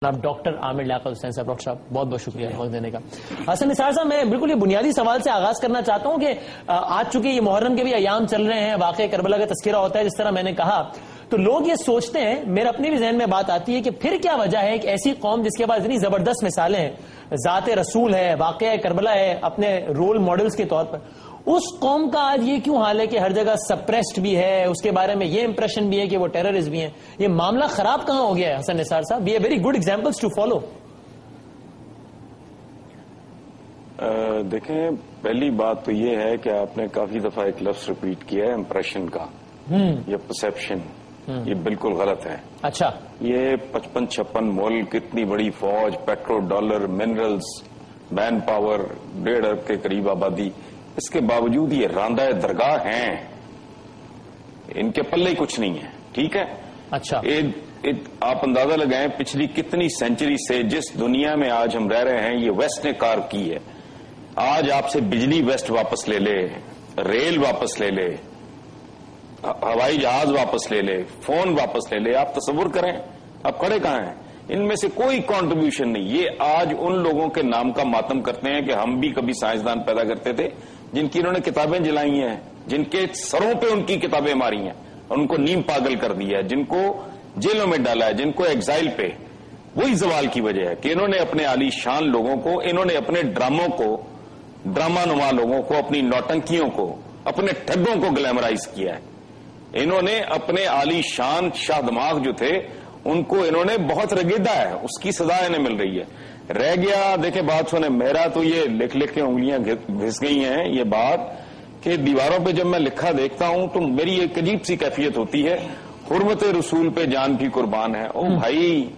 آپ ڈاکٹر عامر لیاقت حسین صاحب. ڈاکٹر صاحب بہت بہت شکریہ وقت دینے کا. حسن نثار صاحب میں بالکل یہ بنیادی سوال سے آغاز کرنا چاہتا ہوں کہ آج چونکہ یہ محرم کے بھی ایام چل رہے ہیں, واقعہ کربلا کا تذکرہ ہوتا ہے جس طرح میں نے کہا, تو لوگ یہ سوچتے ہیں, میرے اپنے بھی ذہن میں بات آتی ہے کہ پھر کیا وجہ ہے ایک ایسی قوم جس کے پاس اتنی زبردست مثالیں ہیں, ذات رسول ہے, واقعہ کربلا ہے, اپنے رول ماڈلز کے طور پر, اس قوم کا آج یہ کیوں حال ہے کہ ہر جگہ سپریسڈ بھی ہے, اس کے بارے میں یہ امپریشن بھی ہے کہ وہ ٹیررسٹ بھی ہیں. یہ معاملہ خراب کہاں ہو گیا ہے حسن نثار صاحب؟ یہ very good examples to follow. دیکھیں, پہلی بات تو یہ ہے کہ آپ نے کافی دفعہ ایک لفظ ریپیٹ کیا ہے, امپریشن کا یا پرسپشن. یہ بالکل غلط ہے. اچھا, یہ 55-56 ملک, اتنی بڑی فوج, petro dollar, minerals, man power, 1.5 ارب کے قریب آبادی, اس کے باوجود یہ راندہ درگاہ ہیں, ان کے پلے کچھ نہیں ہے. ٹھیک ہے, اچھا, آپ اندازہ لگائیں پچھلی کتنی سینچری سے جس دنیا میں آج ہم رہ رہے ہیں یہ ویسٹ نے کار کی ہے. آج آپ سے بجلی ویسٹ واپس لے لے, ریل واپس لے لے, ہوائی جہاز واپس لے لے, فون واپس لے لے, آپ تصور کریں آپ کھڑے کہاں ہیں؟ ان میں سے کوئی کنٹریبیوشن نہیں. یہ آج ان لوگوں کے نام کا ماتم کرتے ہیں کہ ہم بھی کبھی سائنسدان پیدا کرتے تھے, جن کی انہوں نے کتابیں جلائی ہیں, جن کے سروں پہ ان کی کتابیں ماری ہیں اور ان کو نیم پاگل کر دیا ہے, جن کو جیلوں میں ڈالا ہے, جن کو ایگزائل پہ. وہی زوال کی وجہ ہے کہ انہوں نے اپنے عالی شان لوگوں کو, انہوں نے اپنے ڈراموں کو, ڈرامہ نما لوگوں کو, اپنی نوٹنکیوں کو, اپنے ٹھگوں کو گلیمرائز کیا ہے. انہوں نے اپنے عالی شان شاہ دماغ جو تھے ان کو انہوں نے بہت رگیدا ہے, اس کی سزا انہیں مل رہی ہے. رہ گیا, دیکھیں بات سنیں, میرا تو یہ لکھ لکھ کے انگلیاں گھس گئی ہیں یہ بات کہ دیواروں پہ جب میں لکھا دیکھتا ہوں تو میری ایک عجیب سی کیفیت ہوتی ہے, حرمت رسول پہ جان بھی قربان ہے. او بھائی,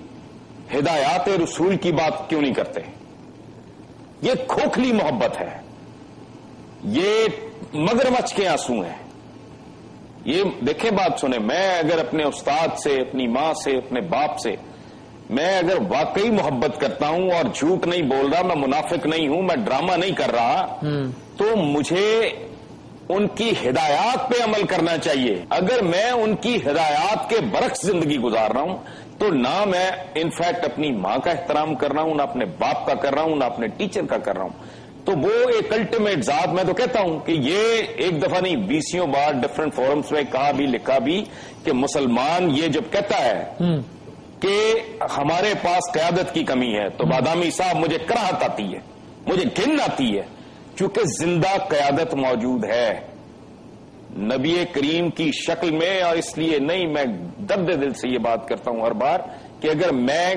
ہدایات رسول کی بات کیوں نہیں کرتے؟ یہ کھوکھلی محبت ہے, یہ مگرمچھ کے آنسو ہیں. یہ دیکھیں بات سنیں, میں اگر اپنے استاد سے, اپنی ماں سے, اپنے باپ سے میں اگر واقعی محبت کرتا ہوں اور جھوٹ نہیں بول رہا, میں منافق نہیں ہوں, میں ڈرامہ نہیں کر رہا, تو مجھے ان کی ہدایات پہ عمل کرنا چاہیے. اگر میں ان کی ہدایات کے برعکس زندگی گزار رہا ہوں تو نہ میں انفیکٹ اپنی ماں کا احترام کر رہا ہوں, نہ اپنے باپ کا کر رہا ہوں, نہ اپنے ٹیچر کا کر رہا ہوں. تو وہ ایک الٹیمیٹ ذات, میں تو کہتا ہوں کہ یہ ایک دفعہ نہیں 20 بار ڈفرنٹ فورمز میں کہا بھی لکھا بھی کہ مسلمان یہ جب کہتا ہے کہ ہمارے پاس قیادت کی کمی ہے تو بادامی صاحب مجھے کراہت آتی ہے, مجھے گھن آتی ہے, چونکہ زندہ قیادت موجود ہے نبی کریم کی شکل میں. اور اس لیے نہیں, میں درد دل سے یہ بات کرتا ہوں ہر بار کہ اگر میں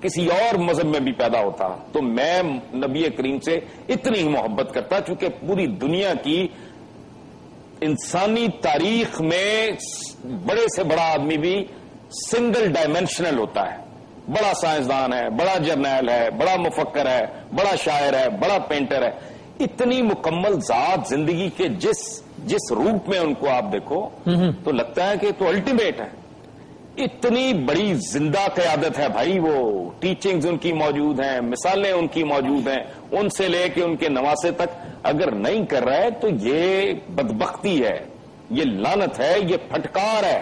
کسی اور مذہب میں بھی پیدا ہوتا تو میں نبی کریم سے اتنی ہی محبت کرتا, چونکہ پوری دنیا کی انسانی تاریخ میں بڑے سے بڑا آدمی بھی سنگل ڈائمینشنل ہوتا ہے. بڑا سائنسدان ہے, بڑا جرنیل ہے, بڑا مفکر ہے, بڑا شاعر ہے, بڑا پینٹر ہے. اتنی مکمل ذات زندگی کے جس روپ میں ان کو آپ دیکھو تو لگتا ہے کہ تو الٹیمیٹ ہے. اتنی بڑی زندہ قیادت ہے بھائی, وہ ٹیچنگز ان کی موجود ہیں, مثالیں ان کی موجود ہیں, ان سے لے کے ان کے نواسے تک. اگر نہیں کر رہے تو یہ بدبختی ہے, یہ لعنت ہے, یہ پھٹکار ہے,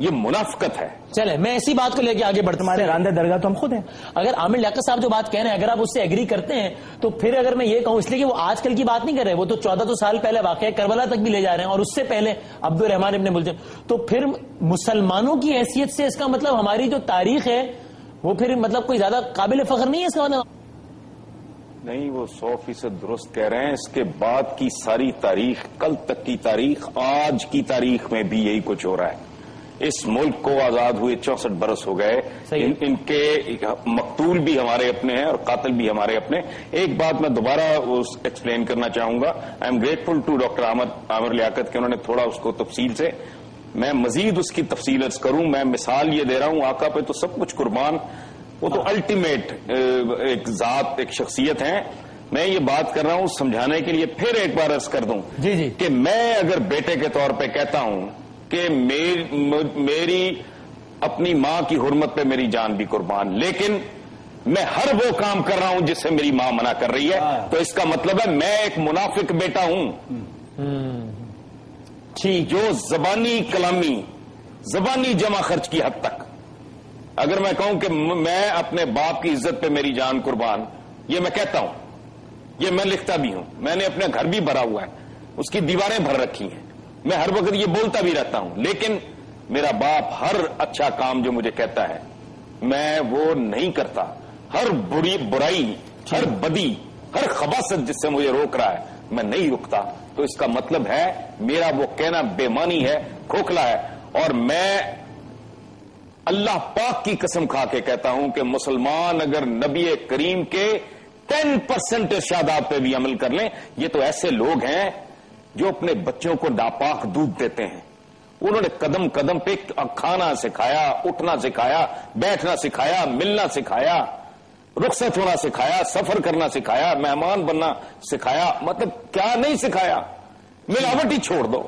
یہ منافقت ہے. چلے میں اسی بات کو لے کے آگے بڑھتا ہوں. ہمارے راندہ درگاہ تو ہم خود ہیں. اگر عامر لیاقت صاحب جو بات کہہ رہے ہیں اگر آپ اس سے ایگری کرتے ہیں تو پھر اگر میں یہ کہوں, اس لیے کہ وہ آج کل کی بات نہیں کر رہے, وہ تو 14 سال پہلے واقعہ کربلا تک بھی لے جا رہے ہیں, اور اس سے پہلے عبد الرحمان ابن ملجم. تو پھر مسلمانوں کی حیثیت سے اس کا مطلب ہماری جو تاریخ ہے وہ پھر مطلب کوئی زیادہ قابل فخر نہیں ہے اس کا مطلب؟ نہیں, وہ 100% درست کہہ رہے ہیں. اس کے بعد کی ساری تاریخ, کل تک کی تاریخ, آج کی تاریخ میں بھی یہی کچھ ہو رہا ہے. اس ملک کو آزاد ہوئے 64 برس ہو گئے. ان کے مقتول بھی ہمارے اپنے ہیں اور قاتل بھی ہمارے اپنے. ایک بات میں دوبارہ ایکسپلین کرنا چاہوں گا. I am grateful to doctor Aamir Liaquat کہ انہوں نے تھوڑا اس کو تفصیل سے, میں مزید اس کی تفصیل عرض کروں. میں مثال یہ دے رہا ہوں, آقا پہ تو سب کچھ قربان, وہ تو الٹیمیٹ ایک ذات, ایک شخصیت ہیں. میں یہ بات کر رہا ہوں سمجھانے کے لیے, پھر ایک بار عرض کر دوں کہ میں اگر بیٹے کے طور پہ کہتا ہوں کہ میری اپنی ماں کی حرمت پہ میری جان بھی قربان, لیکن میں ہر وہ کام کر رہا ہوں جس سے میری ماں منع کر رہی ہے, تو اس کا مطلب ہے میں ایک منافق بیٹا ہوں. جو زبانی کلامی, زبانی جمع خرچ کی حد تک اگر میں کہوں کہ میں اپنے باپ کی عزت پہ میری جان قربان، یہ میں کہتا ہوں، یہ میں لکھتا بھی ہوں، میں نے اپنا گھر بھی بھرا ہوا ہے، اس کی دیواریں بھر رکھی ہیں، میں ہر وقت یہ بولتا بھی رہتا ہوں، لیکن میرا باپ ہر اچھا کام جو مجھے کہتا ہے میں وہ نہیں کرتا، ہر برائی، ہر بدی، ہر خباثت جس سے مجھے روک رہا ہے میں نہیں رکتا، تو اس کا مطلب ہے میرا وہ کہنا بے معنی ہے، کھوکھلا ہے، اور میں اللہ پاک کی قسم کھا کے کہتا ہوں کہ مسلمان اگر نبی کریم کے 10% ارشادات پہ بھی عمل کر لیں، یہ تو ایسے لوگ ہیں جو اپنے بچوں کو ناپاک دودھ دیتے ہیں، انہوں نے قدم قدم پہ کھانا سکھایا، اٹھنا سکھایا، بیٹھنا سکھایا، ملنا سکھایا، رخصت ہونا سکھایا، سفر کرنا سکھایا، مہمان بننا سکھایا، مطلب کیا نہیں سکھایا، ملاوٹ ہی چھوڑ دو۔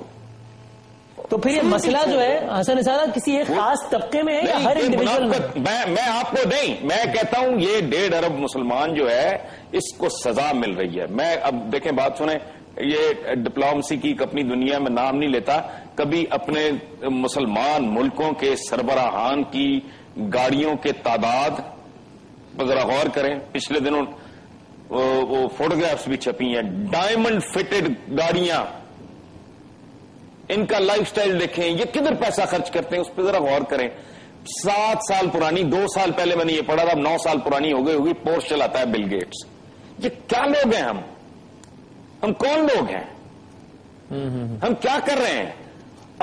تو پھر یہ مسئلہ جو ہے حسن نثار کسی ایک خاص طبقے میں ہے یا ہر انڈیویجول میں آپ کو نہیں، میں کہتا ہوں یہ 1.5 ارب مسلمان جو ہے اس کو سزا مل رہی ہے۔ میں اب دیکھیں بات سنیں، یہ ڈپلومیسی کی اپنی دنیا میں نام نہیں لیتا، کبھی اپنے مسلمان ملکوں کے سربراہان کی گاڑیوں کے تعداد ذرا غور کریں، پچھلے دنوں وہ فوٹوگرافس بھی چھپی ہیں، ڈائمنڈ فٹڈ گاڑیاں، ان کا لائف سٹائل دیکھیں، یہ کدھر پیسہ خرچ کرتے ہیں اس پہ ذرا غور کریں۔ 7 سال پرانی، 2 سال پہلے میں نے یہ پڑھا تھا، 9 سال پرانی ہو گئی ہوگی، پورش چلاتا ہے بل گیٹس۔ یہ کیا لوگ ہیں ہم کون لوگ ہیں؟ ہم کیا کر رہے ہیں؟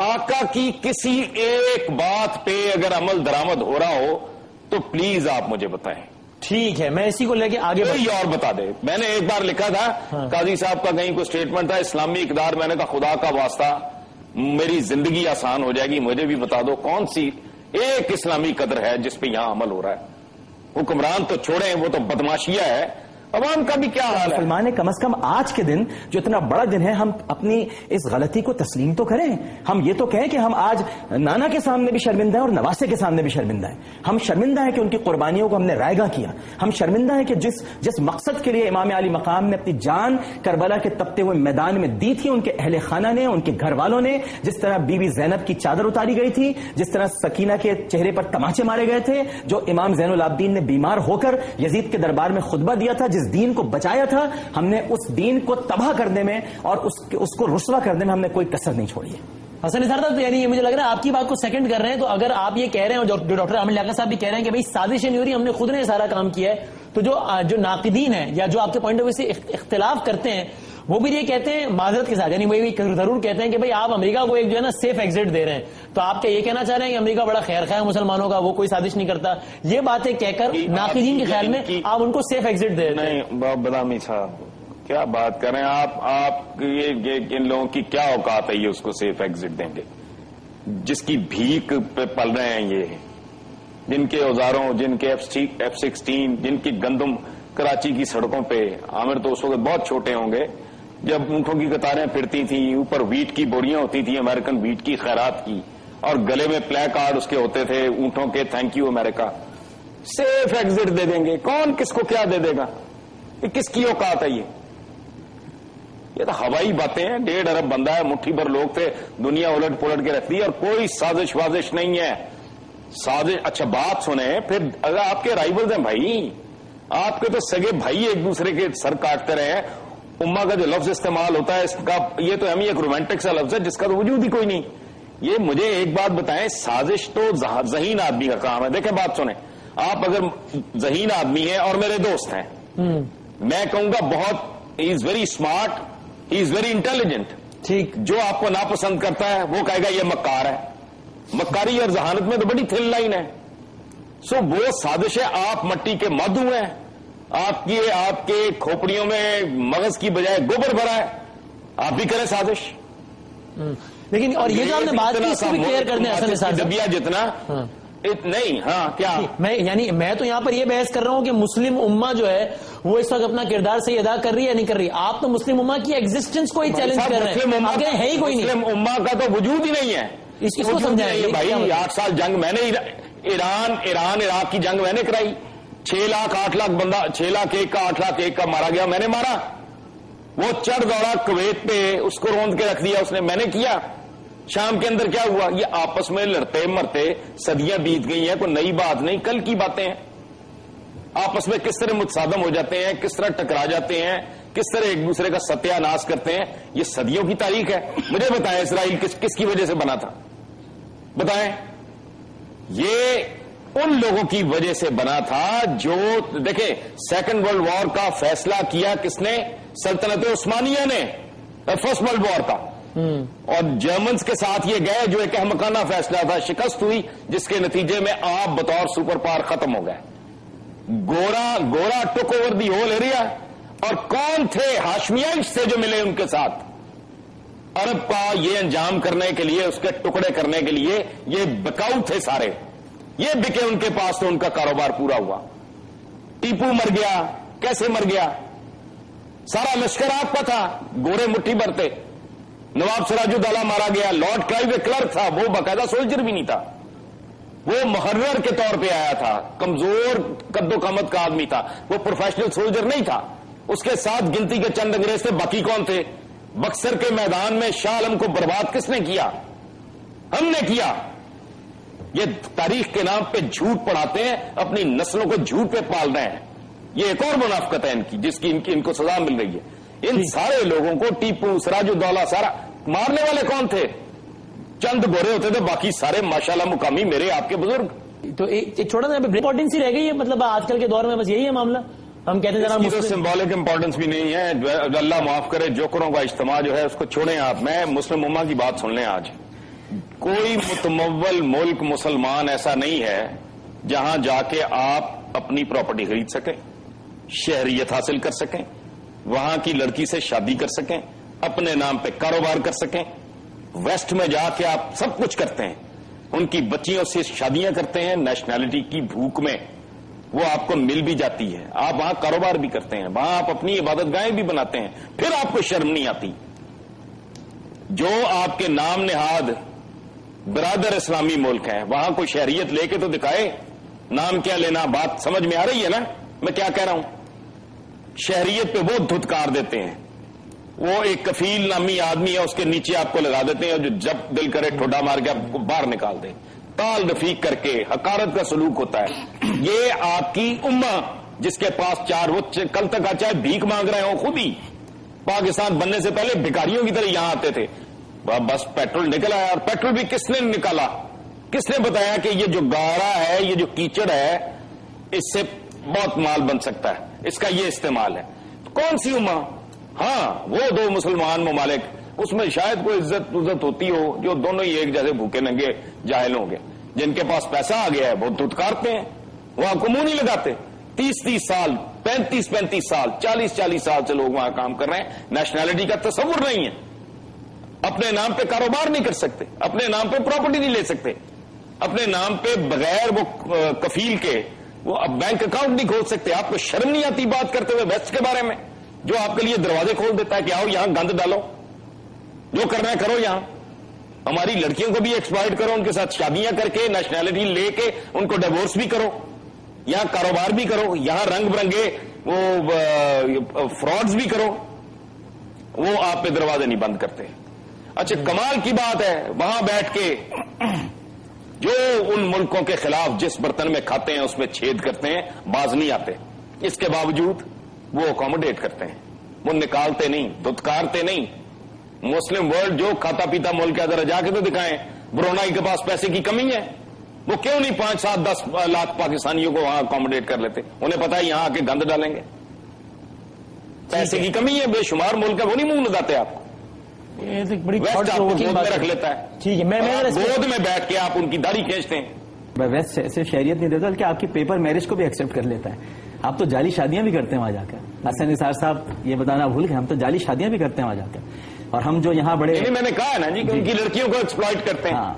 آقا کی کسی ایک بات پہ اگر عمل درآمد ہو رہا ہو تو پلیز آپ مجھے بتائیں۔ ٹھیک ہے، میں اسی کو لے کے آگے کوئی اور بتا دے۔ میں نے ایک بار لکھا تھا، قاضی صاحب کا کہیں کوئی سٹیٹمنٹ تھا، اسلامی اقدار، میں نے کہا خدا کا واسطہ میری زندگی آسان ہو جائے گی، مجھے بھی بتا دو کون سی ایک اسلامی قدر ہے جس پہ یہاں عمل ہو رہا ہے۔ حکمران تو چھوڑیں، وہ تو بدماشیہ ہے، عوام کا بھی کیا حال ہے؟ مسلمان کم از کم آج کے دن جو اتنا بڑا دن ہے، ہم اپنی اس غلطی کو تسلیم تو کریں۔ ہم یہ تو کہیں کہ ہم آج نانا کے سامنے بھی شرمندہ ہیں اور نواسے کے سامنے بھی شرمندہ ہیں۔ ہم شرمندہ ہیں کہ ان کی قربانیوں کو ہم نے رائگاں کیا۔ ہم شرمندہ ہیں کہ جس مقصد کے لیے امام علی مقام نے اپنی جان کربلا کے تپتے ہوئے میدان میں دی تھی، ان کے اہل خانہ نے، ان کے گھر والوں نے، جس طرح بی بی زینب کی چادر اتاری گئی تھی، جس طرح سکینہ کے چہرے پر تماچے مارے گئے تھے، جو امام زین العابدین نے بیمار ہو کر یزید کے دربار میں خطبہ دیا تھا، جس دین کو بچایا تھا، ہم نے اس دین کو تباہ کرنے میں اور اس کو رسوا کرنے میں ہم نے کوئی کسر نہیں چھوڑی ہے۔ حسن نثار صاحب، یعنی یہ مجھے لگ رہا ہے آپ کی بات کو سیکنڈ کر رہے ہیں، تو اگر آپ یہ کہہ رہے ہیں اور جو ڈاکٹر عامر لیاقت صاحب بھی کہہ رہے ہیں کہ بھئی سازش نہیں ہو رہی، ہم نے خود نے سارا کام کیا ہے، تو جو ناقدین ہیں یا جو آپ کے پوائنٹ آف ویو سے اختلاف کرتے ہیں وہ بھی یہ کہتے ہیں معذرت کے ساتھ، یعنی وہ بھی ضرور کہتے ہیں کہ بھئی آپ امریکہ کو ایک جو ہے نا سیف ایگزٹ دے رہے ہیں، تو آپ کیا یہ کہنا چاہ رہے ہیں کہ امریکہ بڑا خیر خواہ ہے مسلمانوں کا، وہ کوئی سازش نہیں کرتا؟ یہ باتیں کہہ کر ناقدین کے خیال میں آپ ان کو سیف ایگزٹ دے رہے ہیں؟ نہیں بدامی صاحب، کیا بات کر رہے ہیں آپ ان لوگوں کی کیا اوقات ہے یہ اس کو سیف ایگزٹ دیں گے؟ جس کی بھیک پہ پل رہے ہیں یہ، جن کے اوزاروں، جن کے F-16، جن کی گندم کراچی کی سڑکوں پہ، عامر تو اس وقت بہت چھوٹے ہوں گے جب اونٹوں کی قطاریں پھرتی تھیں، اوپر ویٹ کی بوریاں ہوتی تھیں، امریکن ویٹ کی خیرات کی، اور گلے میں پلے کارڈ اس کے ہوتے تھے اونٹوں کے، thank you America. Safe exit دے دیں گے؟ کون کس کو کیا دے دے گا؟ یہ کس کی اوقات ہے؟ یہ تو ہوائی باتیں ہیں۔ 1.5 ارب بندہ ہے، مٹھی بھر لوگ تھے، دنیا الٹ پلٹ کے رکھ دی، اور کوئی سازش وازش نہیں ہے۔ سازش، اچھا بات سنیں، پھر اگر آپ کے رائیولز ہیں بھائی، آپ کے تو سگے بھائی ایک دوسرے کے سر کاٹتے رہے ہیں، امہ کا جو لفظ استعمال ہوتا ہے اس کا، یہ تو ہم ایک رومانٹک سا لفظ ہے جس کا تو وجود ہی کوئی نہیں۔ یہ مجھے ایک بات بتائیں، سازش تو ذہین آدمی کا کام ہے۔ دیکھیں بات سنیں، آپ اگر ذہین آدمی ہیں اور میرے دوست ہیں، میں کہوں گا بہت، he is very smart, he is very intelligent, ٹھیک، جو آپ کو ناپسند کرتا ہے وہ کہے گا یہ مکار ہے۔ مکاری اور ذہانت میں تو بڑی تھن لائن ہے۔ سو وہ سازش ہے، آپ مٹی کے مدھو ہیں، آپ کے کھوپڑیوں میں مغز کی بجائے گوبر بھرا ہے، آپ بھی کریں سازش۔ لیکن اور یہ جو آپ نے بات کی اس کو بھی کلیئر کر دیں حسن نثار صاحب، ڈبیا جتنا نہیں، ہاں کیا میں تو یہاں پر یہ بحث کر رہا ہوں کہ مسلم امہ جو ہے وہ اس وقت اپنا کردار صحیح ادا کر رہی ہے یا نہیں کر رہی؟ آپ تو مسلم امہ کی ایگزسٹنس کو ہی چیلنج کر رہے ہیں، آپ کہہ رہے ہیں ہی کوئی نہیں، مسلم امہ کا تو وجود ہی نہیں ہے۔ اس کو سمجھائیں بھائی، 8 سال جنگ میں نے ایران عراق کی جنگ میں نے کرائی، 6 لاکھ 8 لاکھ بندہ، 6 لاکھ 1 کا 8 لاکھ 1 کا مارا گیا، میں نے مارا۔ وہ چڑھ دوڑا کویت پہ، اس کو روند کے رکھ دیا اس نے، میں نے کیا۔ شام کے اندر کیا ہوا؟ یہ آپس میں لڑتے مرتے صدیاں بیت گئی ہیں، کوئی نئی بات نہیں، کل کی باتیں ہیں. آپس میں کس طرح متصادم ہو جاتے ہیں، کس طرح ٹکرا جاتے ہیں، کس طرح ایک دوسرے کا ستیہ ناش کرتے ہیں، یہ صدیوں کی تاریخ ہے. مجھے بتائیں اسرائیل کس کی وجہ سے بنا تھا؟ بتائیں. یہ ان لوگوں کی وجہ سے بنا تھا جو دیکھیں سیکنڈ ورلڈ وار کا فیصلہ کیا کس نے؟ سلطنت عثمانیہ نے، فرسٹ ورلڈ وار کا. اور جرمنز کے ساتھ یہ گئے جو ایک احمقانہ فیصلہ تھا، شکست ہوئی جس کے نتیجے میں آپ بطور سپر پاور ختم ہو گئے. گورا ٹک اوور دی ہول ایریا. اور کون تھے؟ ہاشمیائٹس تھے جو ملے ان کے ساتھ. عرب کا یہ انجام کرنے کے لیے، اس کے ٹکڑے کرنے کے لیے یہ بکاؤ تھے سارے. یہ بکے ان کے پاس تو ان کا کاروبار پورا ہوا. ٹیپو مر گیا. کیسے مر گیا؟ سارا لشکر آپ کا تھا، گورے مٹھی بھر تھے. نواب سراج الدولہ مارا گیا. لارڈ کلائیو کلرک تھا، وہ باقاعدہ سولجر بھی نہیں تھا، وہ محرر کے طور پہ آیا تھا، کمزور قد و قامت کا آدمی تھا، وہ پروفیشنل سولجر نہیں تھا. اس کے ساتھ گنتی کے چند انگریز تھے، باقی کون تھے؟ بکسر کے میدان میں شاہ عالم کو برباد کس نے کیا؟ ہم نے کیا. یہ تاریخ کے نام پہ جھوٹ پڑھاتے ہیں، اپنی نسلوں کو جھوٹ پہ پال رہے ہیں. یہ ایک اور منافقت ہے ان کی، جس کی ان کو سزا مل رہی ہے. ان سارے لوگوں کو ٹیپو، سراج الدولہ، سارا مارنے والے کون تھے؟ چند گورے ہوتے تھے، باقی سارے ماشاءاللہ مقامی میرے آپ کے بزرگ. تو ایک چھوٹا سا امپورٹنس ہی رہ گئی ہے، مطلب آج کل کے دور میں بس یہی ہے معاملہ. ہم کہتے ہیں ذرا سمبولک امپورٹنس بھی نہیں ہے. اللہ معاف کرے، جوکروں کا اجتماع جو ہے اس کو چھوڑیں آپ. میں مسلم امہ کی بات سن لیں. آج کوئی متمول ملک مسلمان ایسا نہیں ہے جہاں جا کے آپ اپنی پراپرٹی خرید سکیں، شہریت حاصل کر سکیں، وہاں کی لڑکی سے شادی کر سکیں، اپنے نام پہ کاروبار کر سکیں. ویسٹ میں جا کے آپ سب کچھ کرتے ہیں، ان کی بچیوں سے شادیاں کرتے ہیں، نیشنلٹی کی بھوک میں وہ آپ کو مل بھی جاتی ہے. آپ وہاں کاروبار بھی کرتے ہیں، وہاں آپ اپنی عبادت گاہیں بھی بناتے ہیں، پھر آپ کو شرم نہیں آتی. جو آپ کے نام نہاد برادر اسلامی ملک ہیں وہاں کوئی شہریت لے کے تو دکھائے. نام کیا لینا؟ بات سمجھ میں آ رہی ہے نا میں کیا کہہ رہا ہوں؟ شہریت پہ وہ دھتکار دیتے ہیں. وہ ایک کفیل نامی آدمی ہے، اس کے نیچے آپ کو لگا دیتے ہیں، جو جب دل کرے ٹھوڈا مار کے آپ کو باہر نکال دیں، تال رفیق کر کے. حقارت کا سلوک ہوتا ہے. یہ آپ کی امہ جس کے پاس چار، وہ کل تک چاہے بھیک مانگ رہے ہوں، خود ہی پاکستان بننے سے پہلے بھکاریوں کی طرح یہاں آتے تھے. بس پیٹرول نکل آیا. اور پیٹرول بھی کس نے نکالا؟ کس نے بتایا کہ یہ جو گارا ہے، یہ جو کیچڑ ہے، اس سے بہت مال بن سکتا ہے، اس کا یہ استعمال ہے. کون سی امہ؟ ہاں وہ دو مسلمان ممالک، اس میں شاید کوئی عزت ہوتی ہو، جو دونوں ہی ایک جیسے بھوکے ننگے جاہل ہوں گے. جن کے پاس پیسہ آ گیا ہے وہ دھتکارتے ہیں، وہ آپ کو منہ نہیں لگاتے. 30 سال، 35 سال، 40 سال سے لوگ وہاں کام کر رہے ہیں. نیشنلٹی کا تصور نہیں ہے. اپنے نام پہ کاروبار نہیں کر سکتے، اپنے نام پہ پراپرٹی نہیں لے سکتے، اپنے نام پہ بغیر وہ کفیل کے وہ اب بینک اکاؤنٹ نہیں کھول سکتے. آپ کو شرم نہیں آتی بات کرتے ہوئے ویسٹ کے بارے میں، جو آپ کے لیے دروازے کھول دیتا ہے کہ آؤ یہاں گند ڈالو، جو کرنا ہے کرو. یہاں ہماری لڑکیوں کو بھی ایکسپلائٹ کرو، ان کے ساتھ شادیاں کر کے نیشنلٹی لے کے ان کو ڈیورس بھی کرو، یہاں کاروبار بھی کرو، یہاں رنگ برنگے وہ فراڈز بھی کرو. وہ آپ پہ دروازے نہیں بند کرتے. اچھا کمال کی بات ہے، وہاں بیٹھ کے جو ان ملکوں کے خلاف جس برتن میں کھاتے ہیں اس میں چھید کرتے ہیں، باز نہیں آتے. اس کے باوجود وہ اکوموڈیٹ کرتے ہیں، وہ نکالتے نہیں، دھتکارتے نہیں. مسلم ورلڈ جو کھاتا پیتا ملک ہے، ذرا جا کے تو دکھائیں. برونائی کے پاس پیسے کی کمی ہے، وہ کیوں نہیں 5, 7, 10 لاکھ پاکستانیوں کو وہاں اکوموڈیٹ کر لیتے؟ انہیں پتا ہے یہاں آ کے گند ڈالیں گے. پیسے کی کمی ہے، بے شمار ملک ہے، وہ نہیں منہ لگاتے آپ کو. بڑی ویسٹ آپ کو گود میں رکھ لیتا ہے. ٹھیک ہے، میں گود میں بیٹھ کے آپ ان کی داڑھی کھینچتے ہیں. ویسٹ صرف شہریت نہیں دیتا بلکہ آپ کی پیپر میرج کو بھی ایکسپٹ کر لیتا ہے. آپ تو جعلی شادیاں بھی کرتے ہیں وہاں جا کر. حسن نثار صاحب یہ بتانا بھول گئے، ہم تو جعلی شادیاں بھی کرتے ہیں وہاں جا کر. اور ہم جو یہاں بڑے میں نے کہا ہے نا جی کہ ان کی لڑکیوں کو ایکسپلائٹ کرتے ہیں. ہاں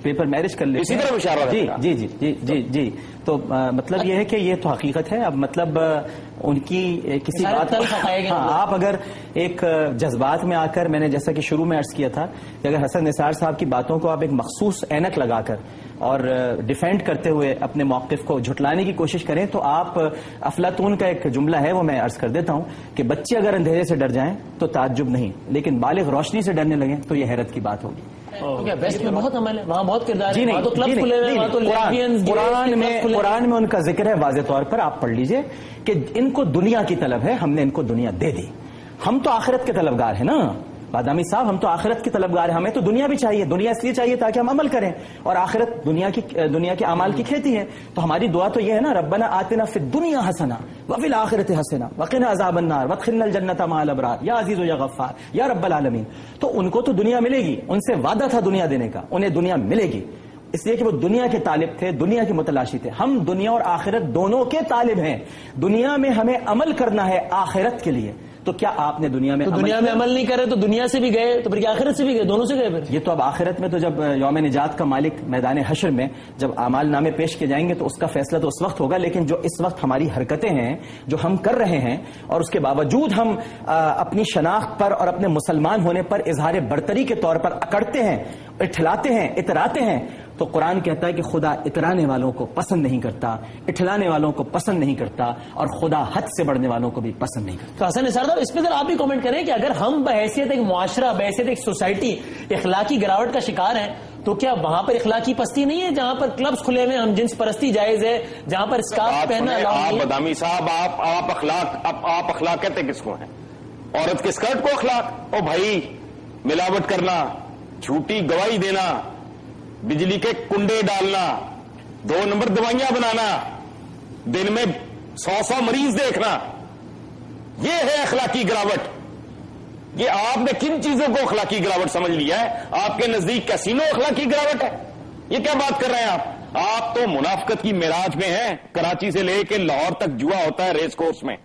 پیپر میرج کر لیتے ہیں. اسی طرح اشارہ جی جی جی جی جی جی. تو مطلب یہ ہے کہ یہ تو حقیقت ہے. اب مطلب ان کی کسی بات آپ اگر ایک جذبات میں آ کر، میں نے جیسا کہ شروع میں عرض کیا تھا کہ اگر حسن نثار صاحب کی باتوں کو آپ ایک مخصوص اینک لگا کر اور ڈیفینڈ کرتے ہوئے اپنے موقف کو جھٹلانے کی کوشش کریں تو آپ افلاطون کا ایک جملہ ہے وہ میں عرض کر دیتا ہوں کہ بچے اگر اندھیرے سے ڈر جائیں تو تعجب نہیں، لیکن بالغ روشنی سے ڈرنے لگیں تو یہ حیرت کی بات ہوگی. کیا ویسٹ میں بہت عمل ہے، وہاں بہت کردار ہے، وہاں تو کلب جی کھلے ہوئے ہیں، وہاں تو لیسبینز، قرآن میں ان کا ذکر ہے واضح طور پر، آپ پڑھ لیجئے کہ ان کو دنیا کی طلب ہے، ہم نے ان کو دنیا دے دی. ہم تو آخرت کے طلبگار ہیں نا بادامی صاحب، ہم تو آخرت کی طلبگار ہیں. ہمیں تو دنیا بھی چاہیے، دنیا اس لیے چاہیے تاکہ ہم عمل کریں، اور آخرت دنیا کے اعمال کی کھیتی ہے. تو ہماری دعا تو یہ ہے نا، ربنا آتنا فی الدنیا حسنہ وفی الآخرۃ حسنہ وقنا عذاب النار وادخلنا الجنۃ مع الابرار یا عزیز یا غفار یا رب العالمین. تو ان کو تو دنیا ملے گی، ان سے وعدہ تھا دنیا دینے کا، انہیں دنیا ملے گی، اس لیے کہ وہ دنیا کے طالب تھے، دنیا کے متلاشی تھے. ہم دنیا اور آخرت دونوں کے طالب ہیں. دنیا میں ہمیں عمل کرنا ہے آخرت کے لیے. تو کیا آپ نے دنیا میں عمل نہیں کرے تو دنیا سے بھی گئے، تو پھر آخرت سے بھی گئے، دونوں سے گئے. پھر یہ تو اب آخرت میں تو جب یوم نجات کا مالک میدان حشر میں جب اعمال نامے پیش کیے جائیں گے تو اس کا فیصلہ تو اس وقت ہوگا. لیکن جو اس وقت ہماری حرکتیں ہیں جو ہم کر رہے ہیں، اور اس کے باوجود ہم اپنی شناخت پر اور اپنے مسلمان ہونے پر اظہار برتری کے طور پر اکڑتے ہیں، اٹھلاتے ہیں، اتراتے ہیں، تو قرآن کہتا ہے کہ خدا اترانے والوں کو پسند نہیں کرتا، اٹھلانے والوں کو پسند نہیں کرتا، اور خدا حد سے بڑھنے والوں کو بھی پسند نہیں کرتا. تو حسن نثار صاحب، اس پہ ذرا آپ بھی کامنٹ کریں کہ اگر ہم بحیثیت ایک معاشرہ، بحیثیت ایک سوسائٹی اخلاقی گراوٹ کا شکار ہیں، تو کیا وہاں پر اخلاقی پستی نہیں ہے؟ جہاں پر کلبز کھلے ہوئے، ہم جنس پرستی جائز ہے، جہاں پر اسکارف پہننا الاؤ نہیں ہے. بادامی صاحب، آپ اخلاق کہتے کس کو ہیں؟ عورت کے اسکرٹ کو اخلاق؟ او بھائی، ملاوٹ کرنا، جھوٹی گواہی دینا، بجلی کے کنڈے ڈالنا، 2 نمبر دوائیاں بنانا، دن میں 100 مریض دیکھنا، یہ ہے اخلاقی گراوٹ. یہ آپ نے کن چیزوں کو اخلاقی گراوٹ سمجھ لیا ہے؟ آپ کے نزدیک کیسینو اخلاقی گراوٹ ہے؟ یہ کیا بات کر رہے ہیں آپ تو منافقت کی معراج میں ہیں. کراچی سے لے کے لاہور تک جوا ہوتا ہے ریس کورس میں،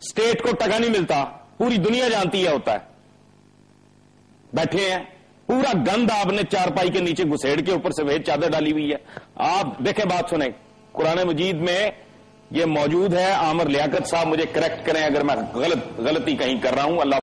اسٹیٹ کو ٹکا نہیں ملتا، پوری دنیا جانتی ہے ہوتا ہے. بیٹھے ہیں، پورا گند آپ نے چارپائی کے نیچے گھسیڑ کے اوپر سفید چادر ڈالی ہوئی ہے. آپ دیکھیں، بات سنیں، قرآن مجید میں یہ موجود ہے. عامر لیاقت صاحب مجھے کریکٹ کریں اگر میں غلطی کہیں کر رہا ہوں. اللہ